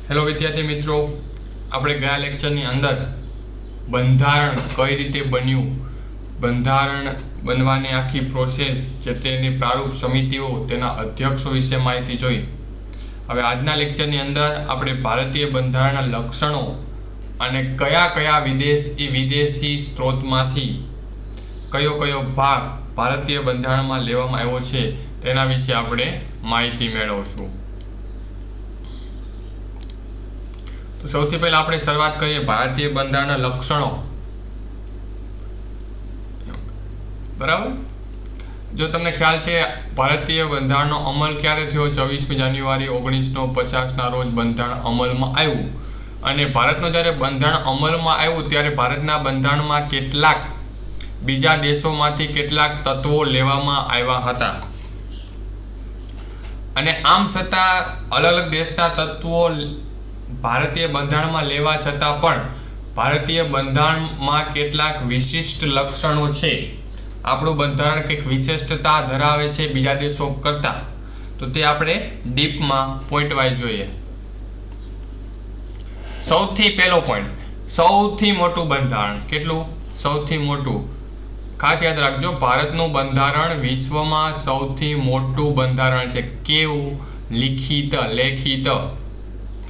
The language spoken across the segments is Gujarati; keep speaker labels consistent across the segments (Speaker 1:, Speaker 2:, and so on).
Speaker 1: हेलो विद्यार्थी मित्रों, આપણે ગયા લેક્ચરની અંદર બંધારણ કઈ રીતે બન્યું, બંધારણ બનવાની આખી પ્રોસેસ, જે તેની પ્રારૂપ સમિતિઓ, તેના અધ્યક્ષો વિશે માહિતી જોઈ। હવે આજના લેક્ચરની અંદર આપણે ભારતીય બંધારણના લક્ષણો અને કયા કયા વિદેશી સ્ત્રોતમાંથી કયો કયો ભાગ ભારતીય બંધારણમાં લેવામાં આવ્યો છે તેના વિશે આપણે માહિતી મેળવશું। तो સૌથી પહેલા આપણે શરૂઆત કરીએ ભારતીય બંધારણના લક્ષણો। બરાબર, જો તમને ખ્યાલ છે ભારતીય બંધારણનો અમલ ક્યારે થયો? 26 જાન્યુઆરી 1950 ના રોજ બંધારણ અમલમાં આવ્યું। અને ભારતનું જ્યારે બંધારણ અમલમાં આવ્યું ત્યારે ભારતના બંધારણમાં કેટલાક બીજા દેશોમાંથી કેટલાક તત્વો લેવામાં આવ્યા હતા। અને આમ છતાં અલગ અલગ દેશના તત્વો भारतीय बंधारण में लेवा छतां पण भारतीय बंधारण में केटलाक विशिष्ट लक्षणों छे। आपणुं बंधारण कंईक विशिष्टता धरावे छे बीजा देशों करता, तो ते आपणे डीप में पॉइंट वाइज जोईए। सौथी पहेलो पॉइंट, सौथी मोटुं बंधारण। केटलुं? सौथी मोटुं। खास याद राखजो, भारतनुं बंधारण विश्वमां सौथी मोटुं बंधारण छे। केवुं? लिखित, लेखित।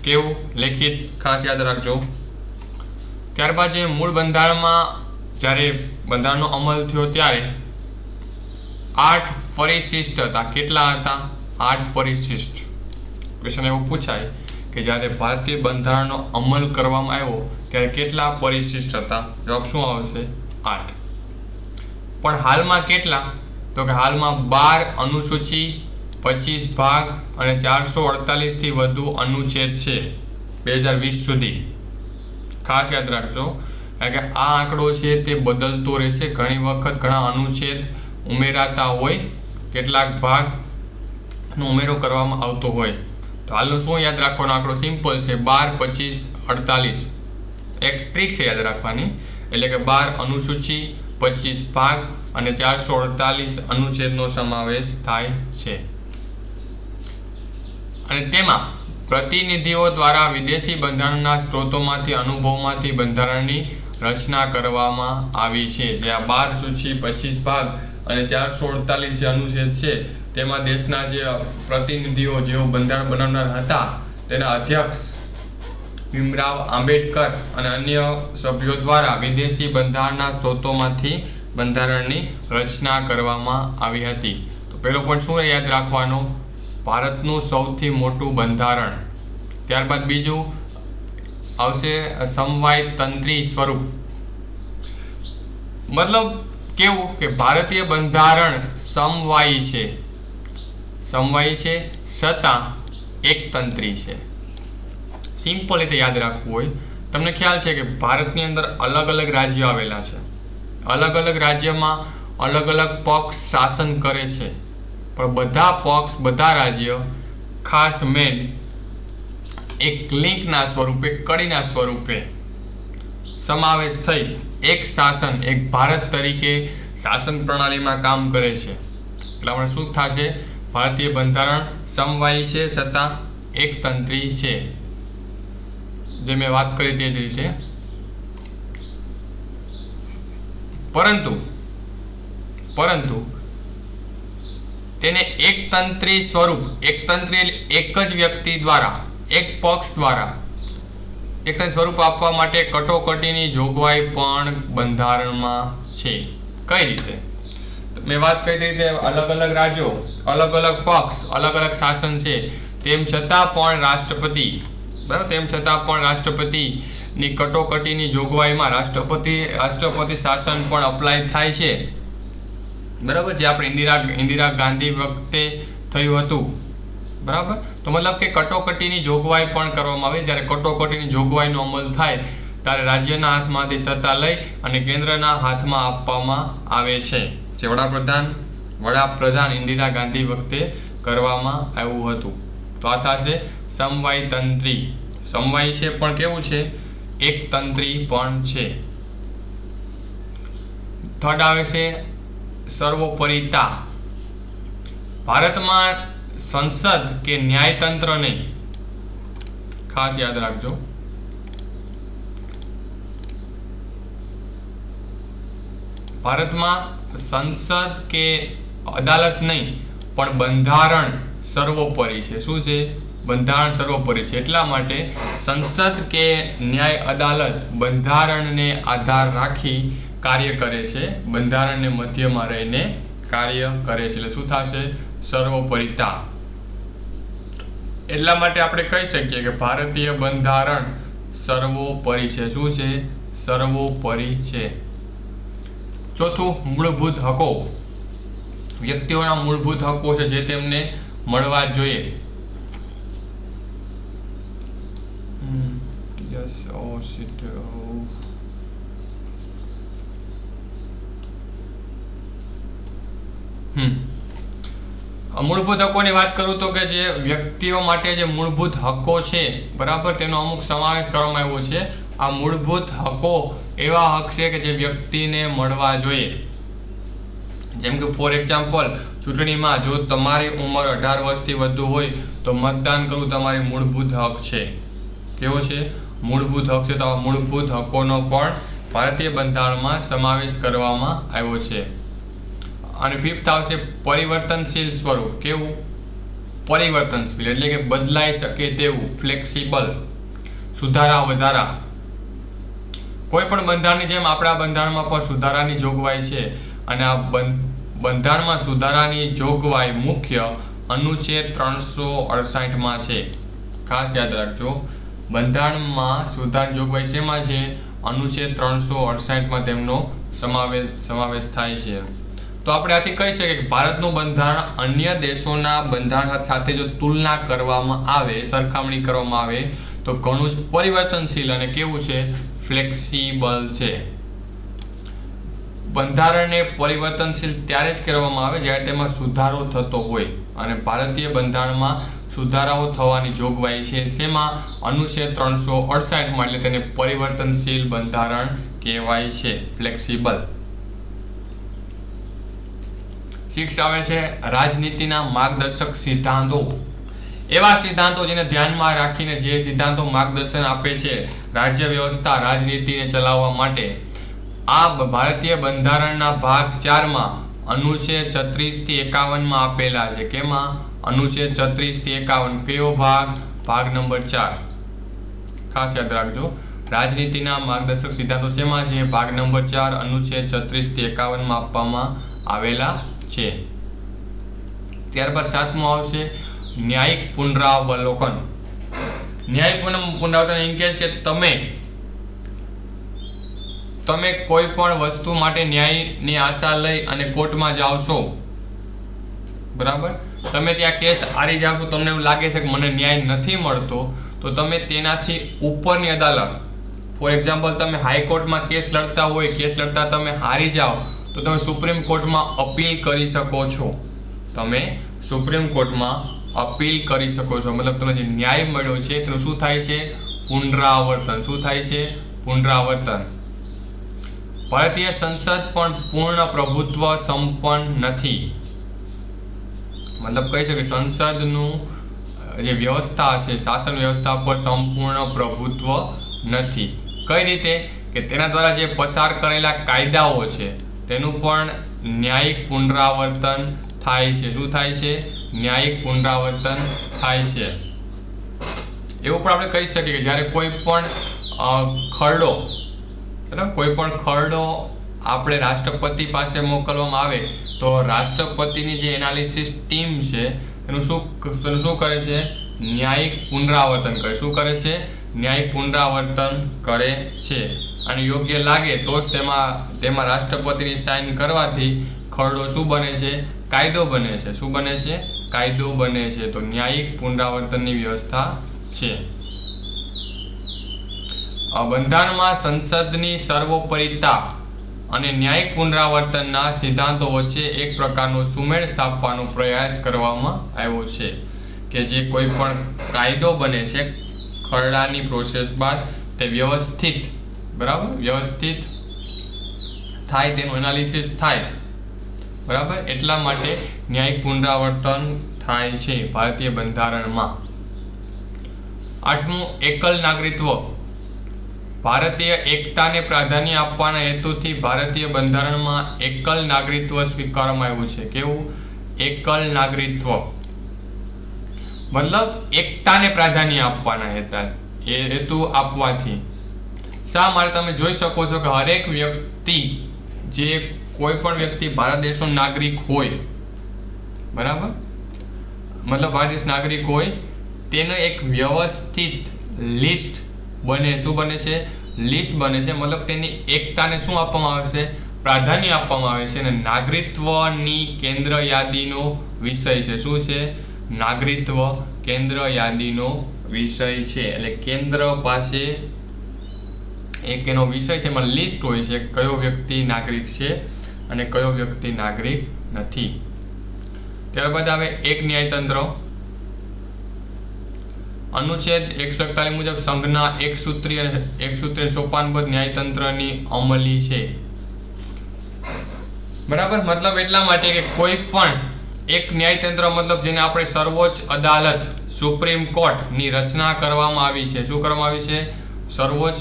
Speaker 1: केवुं? लिखित। खास याद राखजो। त्यारबाद जे मूळ बंधारणमां ज्यारे बंधारणनो अमल थयो त्यारे 8 परिशिष्ट हता। केटला हता? 8 परिशिष्ट। क्वेश्चन एवो पूछाय के ज्यारे भारतीय बंधारणनो अमल करवामां आव्यो त्यारे केटला परिशिष्ट हता? जवाब शुं आवशे? 8। पण हालमां केटला? तो के हालमां 12 अनुसूची, 25 भाग और 448 थी वधु अनुच्छेद छे 2020 सुधी। खास याद रखजो कि आ आंकड़ो छे ते बदलतो रहेशे। घणी वखत घणा अनुच्छेद उमेराता होय, केटलाक भाग उमेरो करवामां आवतो होय। तो हालनो शुं याद राखवानो आंकड़ो? सिंपल छे 12, 25, 48। एक ट्रीक छे याद राखवानी, एटले के 12 अनुसूची, 25 भाग और 448 अनुच्छेदनो समावेश थाय छे। અને તેમાં પ્રતિનિધિઓ દ્વારા વિદેશી બંધારણના સ્ત્રોતોમાંથી, અનુભવમાંથી બંધારણની રચના કરવામાં આવી છે। જે આ 12 સૂચિ, 25 ભાગ અને 448 જે અનુચ્છેદ છે તેમાં દેશના જે પ્રતિનિધિઓ જેઓ બંધારણ બનાવનાર હતા તેના અધ્યક્ષ ભીમરાવ આંબેડકર અને અન્ય સભ્યો દ્વારા વિદેશી બંધારણના સ્ત્રોતોમાંથી બંધારણની રચના કરવામાં આવી હતી। તો પહેલો પોઈન્ટ શું યાદ રાખવાનો? भारतनु सौथी मोटुं बंधारण। त्यारबाद बीजू आवशे समवाय तंत्री स्वरूप। मतलब केवुं के भारतीय बंधारण समवायी छे, समवायी छे छतां एक तंत्री छे। सिंपल रीते याद राखवुं होय, तमने ख्याल छे कि भारतनी अंदर अलग अलग राज्य आवेला छे। अलग अलग राज्यमां अलग अलग पक्ष शासन करे छे, पर बधा पक्ष, बधा राज्य खास मेन एक लिंकना स्वरूपे, कड़ीना स्वरूपे समावेश थई एक शासन, एक भारत तरीके शासन प्रणाली में काम करे छे। એટલે આપણે શું થાશે? ભારતીય બંધારણ સમવાયી છે છતાં એક તંત્રી છે, જે મેં વાત કરી તે જ રીતે। પરંતુ तेने एक तंत्री स्वरूप, एक तंत्री एक ज व्यक्ति द्वारा, एक पक्ष द्वारा एक तंत्री स्वरूप आपवा माटे कटोकटीनी जोगवाई पण बंधारणमां छे। कई रीते? तो मैं बात करी रीते अलग अलग राज्यों, अलग अलग पक्ष, अलग अलग शासन छे, तेम छतां पण राष्ट्रपति, बराबर, तेम छतां पण राष्ट्रपतिनी कटोकटीनी जोगवाईमां राष्ट्रपति शासन पण अप्लाय थाय छे। बराबर, जे आपणे इंदिरा गांधी वखते थयुं हतुं। बराबर, तो मतलब के कटोकटीनी जोगवाई पण करवामां आवे। ज्यारे कटोकटीनी जोगवाईनो अमल थाय त्यारे राज्यना हाथमांथी सत्ता लई अने केन्द्રના हाथमां आपवामां आवे छे। जे वडाप्रधान इंदिरा गांधी वखते करवामां આવ્યું હતું। तो आ थशे समवायी तंत्री। समवायी छे पण केवुं छे? एक तंत्री पण छे। थर्ड आवे छे सर्वोपरिता। भारत में संसद के न्यायतंत्र नहीं, ખાસ યાદ રાખજો. ભારતમાં સંસદ કે અદાલત નહીં પણ બંધારણ સર્વોપરી છે. શું છે? બંધારણ સર્વોપરી છે. એટલા માટે સંસદ કે ન્યાય અદાલત બંધારણને આધાર રાખી કાર્ય કરે છે, બંધારણને મધ્યમાં રહીને કાર્ય કરે છે. એટલે શું થશે? સર્વોપરિતા. એટલા માટે આપણે કહી શકીએ કે ભારતીય બંધારણ સર્વોપરી છે. શું છે? સર્વોપરી છે. ચોથું, મૂળભૂત હકો. વ્યક્તિઓના મૂળભૂત હકો છે જે તેમને મળવા જોઈએ. મૂળભૂત હકોની વાત કરું તો કે જે વ્યક્તિઓ માટે જે મૂળભૂત હકો છે, બરાબર, તેનો અમુક સમાવેશ કરવામાં આવ્યો છે. આ મૂળભૂત હકો એવા હક છે કે જે વ્યક્તિને મળવા જોઈએ. જેમ કે ફોર એક્ઝામ્પલ, ચૂંટણીમાં જો તમારી ઉંમર 18 વર્ષથી વધુ હોય તો મતદાન કરવું તમારી મૂળભૂત હક છે. કેવો છે? મૂળભૂત હક છે. તો આ મૂળભૂત હકોનો પણ ભારતીય બંધારણમાં સમાવેશ કરવામાં આવ્યો છે. અને ફિફ્થ આવશે પરિવર્તનશીલ સ્વરૂપ. કેવું? પરિવર્તનશીલ એટલે કે બદલાઈ શકે તેવું, ફ્લેક્સિબલ, સુધારા વધારા. કોઈ પણ બંધારણની જેમ આપણા બંધારણમાં પણ સુધારાની જોગવાઈ છે. અને આ બંધારણમાં સુધારાની જોગવાઈ મુખ્ય અનુચ્છેદ 368 છે. ખાસ યાદ રાખજો, બંધારણમાં સુધાર જોગવાઈ શેમાં છે? અનુચ્છેદ 368 તેમનો સમાવેશ થાય છે. તો આપણે આથી કહી શકીએ કે ભારતનું બંધારણ અન્ય દેશોના બંધારણ સાથે જો તુલના કરવામાં આવે, સરખામણી કરવામાં આવે તો ઘણું જ પરિવર્તનશીલ અને કેવું છે? ફ્લેક્સિબલ છે. બંધારણને પરિવર્તનશીલ ત્યારે જ કહેવામાં આવે જ્યારે તેમાં સુધારો થતો હોય. અને ભારતીય બંધારણમાં સુધારાઓ થવાની જોગવાઈ છે. શેમાં? અનુચ્છેદ 368 એટલે તેને પરિવર્તનશીલ બંધારણ કહેવાય છે, ફ્લેક્સિબલ. 6 આવે છે રાજનીતિના માર્ગદર્શક સિદ્ધાંતો. એવા સિદ્ધાંતો જેને ધ્યાનમાં રાખીને જે સિદ્ધાંતો માર્ગદર્શન આપે છે રાજ્ય વ્યવસ્થા, રાજનીતિને ચલાવવા માટે. આ ભારતીય બંધારણના ભાગ 4 અનુચ્છેદ 36 થી 51 આપેલા છે. કેમાં? અનુચ્છેદ 36 થી 51. કયો ભાગ? ભાગ નંબર 4. ખાસ યાદ રાખજો, રાજનીતિના માર્ગદર્શક સિદ્ધાંતો શેમાં છે? ભાગ નંબર 4 અનુચ્છેદ 36 થી 51 આપવામાં આવેલા છે. ત્યારબાદ 7મો આવશે ન્યાયિક પુનરાવલોકન. ન્યાયિક પુનરાવલોકન એમ કહે છે કે તમે કોઈ પણ વસ્તુ માટે ન્યાયની આશા લઈ અને કોર્ટમાં જાઓ છો, બરાબર, તમે ત્યાં કેસ હારી જાઓ છો, તમને એવું લાગે છે કે મને ન્યાય નથી મળતો, તો તમે તેનાથી ઉપરની અદાલત, ફોર એક્ઝામ્પલ તમે હાઈકોર્ટમાં કેસ લડતા હોય, કેસ લડતા તમે હારી જાઓ તો તમે સુપ્રીમ કોર્ટમાં અપીલ કરી શકો છો. તમે સુપ્રીમ કોર્ટમાં અપીલ કરી શકો છો. મતલબ તમને જે ન્યાય મળ્યો છે તેનું શું થાય છે? પુનરાવર્તન. શું થાય છે? પુનરાવર્તન. ભારતીય સંસદ પણ પૂર્ણ પ્રભુત્વ સંપન્ન નથી. મતલબ કહી શકે સંસદનું જે વ્યવસ્થા છે, શાસન વ્યવસ્થા પર સંપૂર્ણ પ્રભુત્વ નથી. કઈ રીતે? કે તેના દ્વારા જે પસાર કરેલા કાયદાઓ છે તેનું પણ ન્યાયિક પુનરાવર્તન થાય છે. શું થાય છે? ન્યાયિક પુનરાવર્તન થાય છે. એવું પણ આપણે કહી શકીએ કે જ્યારે કોઈ પણ ખરડો, બરાબર, કોઈ પણ ખરડો આપણે રાષ્ટ્રપતિ પાસે મોકલવામાં આવે તો રાષ્ટ્રપતિની જે એનાલિસિસ ટીમ છે તેનું શું કરે છે? ન્યાયિક પુનરાવર્તન કરે. શું કરે છે? ન્યાયિક પુનરાવર્તન કરે છે. અને યોગ્ય લાગે તો જ તેમાં રાષ્ટ્રપતિની સાઇન કરવાથી ખરડો શું બને છે? કાયદો બને છે. શું બને છે? કાયદો બને છે. તો ન્યાયિક પુનરાવર્તનની વ્યવસ્થા છે. બંધારણમાં સંસદની સર્વોપરિતા અને ન્યાયિક પુનરાવર્તનના સિદ્ધાંતો વચ્ચે એક પ્રકારનો સુમેળ સ્થાપવાનો પ્રયાસ કરવામાં આવ્યો છે કે જે કોઈ પણ કાયદો બને છે ખરડાની પ્રોસેસ બાદ તે વ્યવસ્થિત, બરાબર, વ્યવસ્થિત થાય, તેનું એનાલિસિસ થાય, બરાબર. એટલા માટે ન્યાયિક પુનરાવર્તન થાય છે ભારતીય બંધારણમાં. 8મું એકલ નાગરિકત્વ. ભારતીય એકતાને પ્રાધાન્ય આપવાના હેતુથી ભારતીય બંધારણમાં એકલ નાગરિકત્વ સ્વીકારવામાં આવ્યું છે. કેવું? એકલ નાગરિકત્વ મતલબ એકતાને પ્રાધાન્ય આપવાના હેતુ આપવાથી. શા માટે? તમે જોઈ શકો છો કે હરેક વ્યક્તિ, જે કોઈ પણ વ્યક્તિ ભારત દેશનો નાગરિક હોય, બરાબર, મતલબ ભારત દેશ નાગરિક હોય, તેનો એક વ્યવસ્થિત લિસ્ટ બને. શું બને છે? લિસ્ટ બને છે. મતલબ તેની એકતાને શું આપવામાં આવે છે? પ્રાધાન્ય આપવામાં આવે છે. અને નાગરિકત્વની કેન્દ્ર યાદીનો વિષય છે. શું છે? નાગરિકત્વ કેન્દ્ર યાદીનો વિષય છે. એટલે કેન્દ્ર પાસે એક એનો વિષય છે, એમાં લિસ્ટ હોય છે કયો વ્યક્તિ નાગરિક છે અને કયો વ્યક્તિ નાગરિક નથી. ત્યારબાદ આવે એક ન્યાયતંત્ર. અનુચ્છેદ 141 મુજબ સંઘના એકસૂત્રીય સોપાનબદ્ધ ન્યાયતંત્રની અમલી છે. બરાબર, મતલબ એટલા માટે કે કોઈ પણ એક ન્યાયતંત્ર, મતલબ જેને આપણે સર્વોચ્ચ અદાલત, સુપ્રીમ કોર્ટ ની રચના કરવામાં આવી છે. શું કરવામાં આવી છે? સર્વોચ્ચ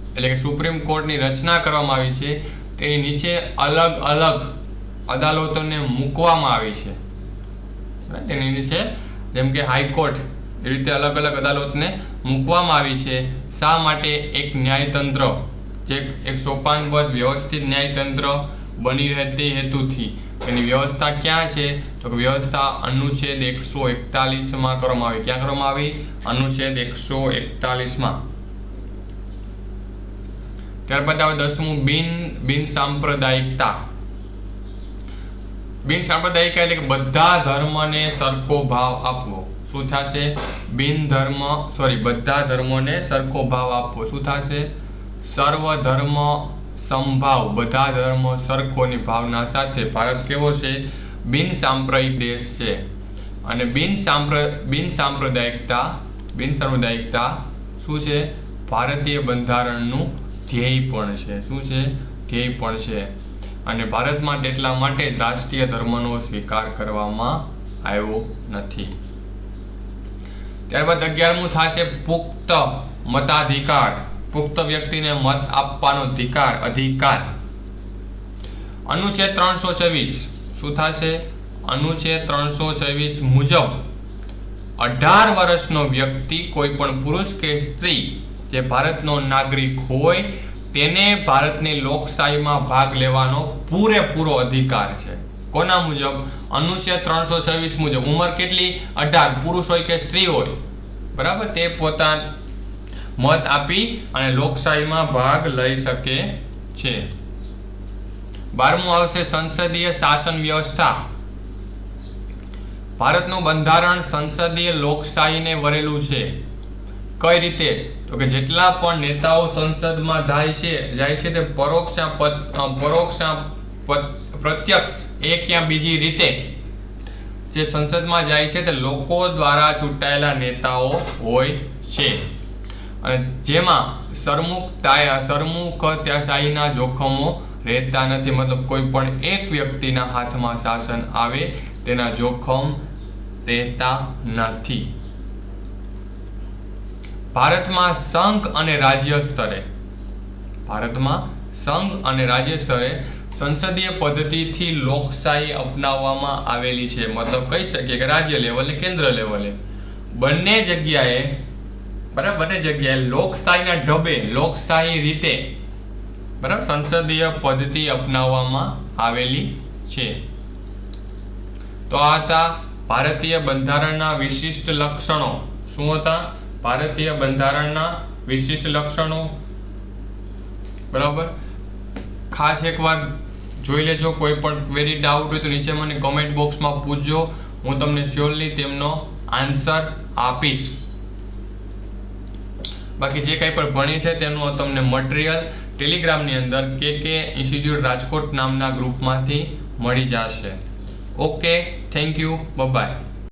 Speaker 1: એટલે કે સુપ્રીમ કોર્ટની રચના કરવામાં આવી છે. તેની નીચે અલગ અલગ અદાલતોને મૂકવામાં આવી છે. તેની નીચે જેમ કે હાઈકોર્ટ, એ રીતે અલગ અલગ અદાલતને મૂકવામાં આવી છે. શા માટે? એક ન્યાયતંત્ર, જે એક સોપાનબદ્ધ વ્યવસ્થિત ન્યાયતંત્ર બની રહે તે હેતુથી. એની વ્યવસ્થા ક્યાં છે? તો વ્યવસ્થા અનુચ્છેદ 141 કરવામાં આવી. ક્યાં કરવામાં આવી? અનુચ્છેદ 141. ત્યારબાદ આવે 10મું બિન સાંપ્રદાયિકતા. બિન સાંપ્રદાયિકતા એટલે કે બધા ધર્મને સરખો ભાવ આપવો. શું થશે? બધા ધર્મોને સરખો ભાવ આપવો. શું થશે? સર્વ ધર્મ સમભાવ, બધા ધર્મ સરખોની ભાવના સાથે. ભારત કેવો છે? બિન સાંપ્રદાયિક દેશ છે. અને બિન સાંપ્રદાયિકતા શું છે? ભારતીય બંધારણનું ધ્યેય પણ છે. શું છે? ધ્યેય પણ છે. અને ભારતમાં એટલા માટે જ રાષ્ટ્રીય ધર્મનો સ્વીકાર કરવામાં આવ્યો નથી. ત્યારબાદ 11મું થશે પુખ્ત મતાધિકાર. પુખ્ત વ્યક્તિને મત આપવાનો અધિકાર. અનુચ્છેદ 326 શું થશે? અનુચ્છેદ 326 મુજબ 18 વર્ષનો વ્યક્તિ, કોઈ પણ પુરુષ કે સ્ત્રી જે ભારતનો નાગરિક હોય, તેને ભારતની લોકશાહીમાં ભાગ લેવાનો પૂરેપૂરો અધિકાર છે. કોના મુજબ? અનુચ્છેદ 326 મુજબ. ઉંમર કેટલી? 18. પુરુષ હોય કે સ્ત્રી હોય, બરાબર, તે પોતાના મત આપી અને લોકશાહીમાં ભાગ લઈ શકે છે. 12મું આવશે સંસદીય શાસન વ્યવસ્થા. ભારતનું બંધારણ સંસદીય લોકશાહીને વરેલું છે. કઈ રીતે? તો કે જેટલા પણ નેતાઓ સંસદમાં જાય છે તે પ્રત્યક્ષ એક યા બીજી રીતે જે સંસદમાં જાય છે તે લોકો દ્વારા ચૂંટાયેલા નેતાઓ હોય છે. અને જેમાં સરમુખત્યારશાહીના જોખમો રહેતા નથી. મતલબ કોઈ પણ એક વ્યક્તિના હાથમાં શાસન આવે તેના જોખમ રહેતા નથી. ભારતમાં સંઘ અને રાજ્ય સ્તરે સંસદીય પદ્ધતિથી લોકશાહી અપનાવવામાં આવેલી છે. મતલબ કહી શકીએ કે રાજ્ય લેવલે, કેન્દ્ર લેવલે બંને જગ્યાએ લોકશાહીના ઢબે, લોકશાહી રીતે, બરાબર, સંસદીય પદ્ધતિ અપનાવવામાં આવેલી છે. તો આ હતા ભારતીય બંધારણના વિશિષ્ટ લક્ષણો. શું હતા? ભારતીય બંધારણના વિશિષ્ટ લક્ષણો. બરાબર, ખાસ એકવાર જોઈ લેજો. કોઈ પણ ક્વેરી, ડાઉટ હોય તો નીચે મને કમેન્ટ બોક્સમાં પૂછજો. હું તમને શ્યોરલી તેમનો આન્સર આપીશ. બાકી જે કંઈ પણ ભણી છે તેનું તમને મટીરિયલ ટેલિગ્રામની અંદર KK ઇન્સ્ટિટ્યૂટ રાજકોટ નામના ગ્રુપમાંથી મળી જશે. Okay, thank you, by.